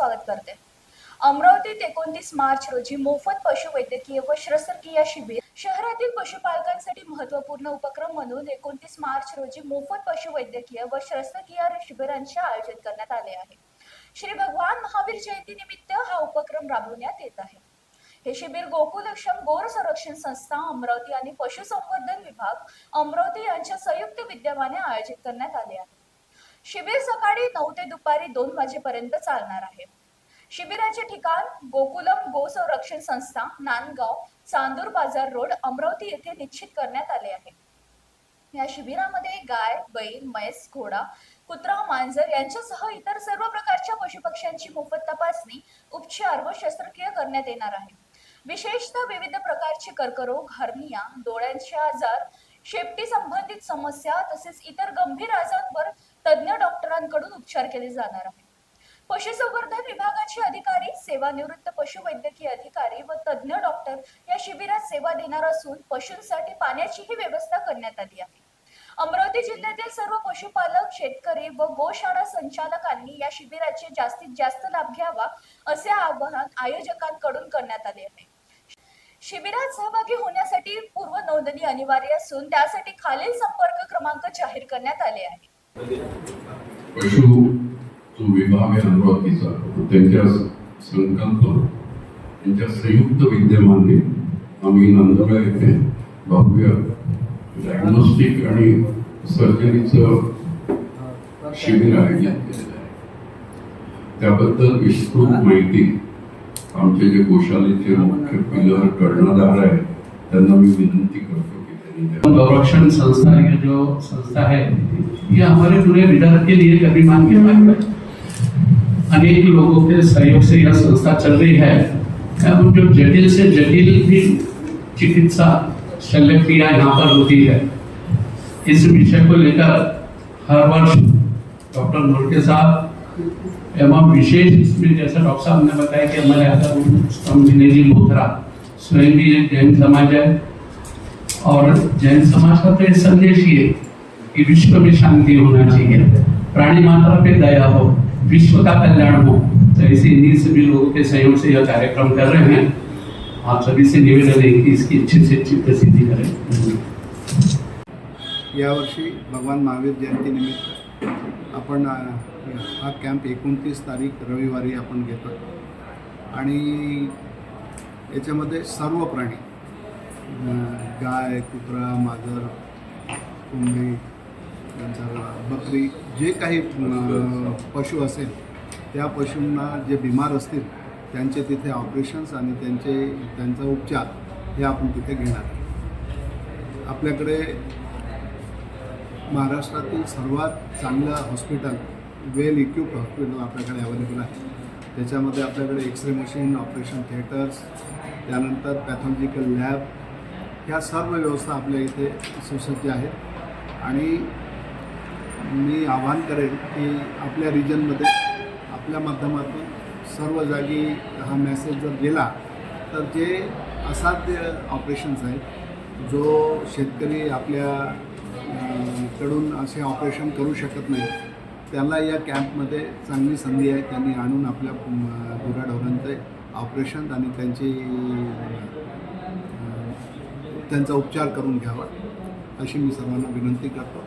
स्वागत करते. अमरावतीत 29 मार्च रोजी मोफत पशुवैद्यकीय व शस्त्रक्रिया शिबिर शहरातील पशुपालकांसाठी महत्त्वपूर्ण उपक्रम म्हणून 29 मार्च रोजी मोफत पशुवैद्यकीय व शस्त्रक्रिया शिबिरांचे आयोजन करण्यात आले आहे. श्री भगवान महावीर जयंती निमित्त हा उपक्रम राबवण्यात येत आहे. हे शिबिर गोकुलक्षम गोर संरक्षण संस्था अमरावती आणि पशुसंवर्धन विभाग अमरावती यांच्या संयुक्त विद्यमाने आयोजित करण्यात आले आहे. शिबिर सकाळी 9 ते दुपारी 2 वाजेपर्यंत चालणार आहे. शिबिराचे ठिकाण गोकुलम गो संरक्षण संस्था, नांदगाव, चांदूर बाजार रोड, अमरावती येथे निश्चित करण्यात आले आहे. या शिबिरामध्ये गाय, बैल, म्हैस, घोडा, कुत्रा, मांजर यांच्यासह इतर सर्व प्रकारच्या पशुपक्ष्यांची मोफत तपासणी, उपचार व शस्त्रक्रिया करण्यात येणार आहे. विशेषतः विविध प्रकारचे कर्करोग, हर्निया, डोळ्यांचे आजार, शेपटी संबंधित समस्या तसेच इतर गंभीर आजारांवर तज्ञ डॉक्टरांकडून उपचार केले जाणार आहे. पशुसंवर्धन विभागाचे अधिकारी, सेवानिवृत्त पशुवैद्यकीय अधिकारी व तज्ञ डॉक्टर या शिबिरात सेवा देणार असून पशूंसाठी पाण्याचीही व्यवस्था करण्यात आली आहे. अमरावती जिल्ह्यातील सर्व पशुपालक, शेतकरी व गोशाळा संचालकांनी या शिबिराचे जास्तीत जास्त लाभ घ्यावा असे आवाहन आयोजकांकडून करण्यात आले आहे. शिबिरात सहभागी होण्यासाठी पूर्व नोंदणी अनिवार्य असून त्यासाठी खालील संपर्क क्रमांक जाहीर करण्यात आले आहे. पशु जो विभाग आहे अमरावतीचा त्यांच्या संकल्प त्यांच्या संयुक्त विद्यमाने आम्ही नांदगाव येथे भव्य डायग्नोस्टिक आणि सर्जरीचं शिबिर आयोजित केलेलं आहे. त्याबद्दल विस्तृत माहिती आमचे जे गोशालेचे मुख्य पिलर कर्णधार आहेत त्यांना मी विनंती करतो की त्यांनी गौरक्षण संस्था, ये जो संस्था है ये हमारे पूरे विदर्भ के लिए एक अभिमान की बात है। अनेक लोगों के सहयोग से यह संस्था चल रही है एवं जो जटिल से जटिल भी चिकित्सा शल्य क्रिया यहाँ पर होती है, इस विषय को लेकर हर वर्ष डॉक्टर मुर्के साहब एवं विशेष इसमें जैसा डॉक्टर साहब ने बताया कि हमारे यहाँ जी मोथरा स्वयं भी एक जैन समाज है और जैन समाज का तो ये संदेश ही है कि विश्व में शांति होना चाहिए, प्राणी मात्रा पे दया हो, विश्व का कल्याण हो। तो ऐसे इन्हीं सभी लोगों के सहयोग से यह कार्यक्रम कर रहे हैं। आप सभी से निवेदन है कि इसकी अच्छी से अच्छी प्रसिद्धि करें। यावर्षी भगवान महावीर जयंती निमित्त आपण हा कॅम्प 29 तारीख रविवारी आपण घेतो आणि याच्यामध्ये सर्व प्राणी, गाय, कुत्रा, मांजर, कोंबडी, नंतर बकरी, जे काही पशु असेल त्या पशूंना जे बिमार असतील त्यांचे तिथे ऑपरेशन्स आणि त्यांचा उपचार हे आपण तिथे घेणार. आपल्याकडे महाराष्ट्रातील सर्वात चांगलं हॉस्पिटल, वेल इक्विप्ड हॉस्पिटल आपल्याकडे अवेलेबल आहे. त्याच्यामध्ये आपल्याकडे एक्सरे मशीन, ऑपरेशन थिएटर्स, त्यानंतर पॅथॉलॉजिकल लॅब, ह्या सर्व व्यवस्था आपल्या इथे सुसज्ज आहेत. आणि मी आवाहन करेन की आपल्या रिजनमध्ये आपल्या माध्यमातून सर्व जागी हा मेसेज जर गेला तर जे असाध्य ऑपरेशन्स आहेत, जो शेतकरी आपल्या कडून असे ऑपरेशन करू शकत नाही, त्यांना या कॅम्पमध्ये चांगली संधी आहे. त्यांनी आणून आपल्या गुराढोरांचे ऑपरेशन आणि त्यांचा उपचार करून घ्यावा अशी मी सर्वांना विनंती करतो.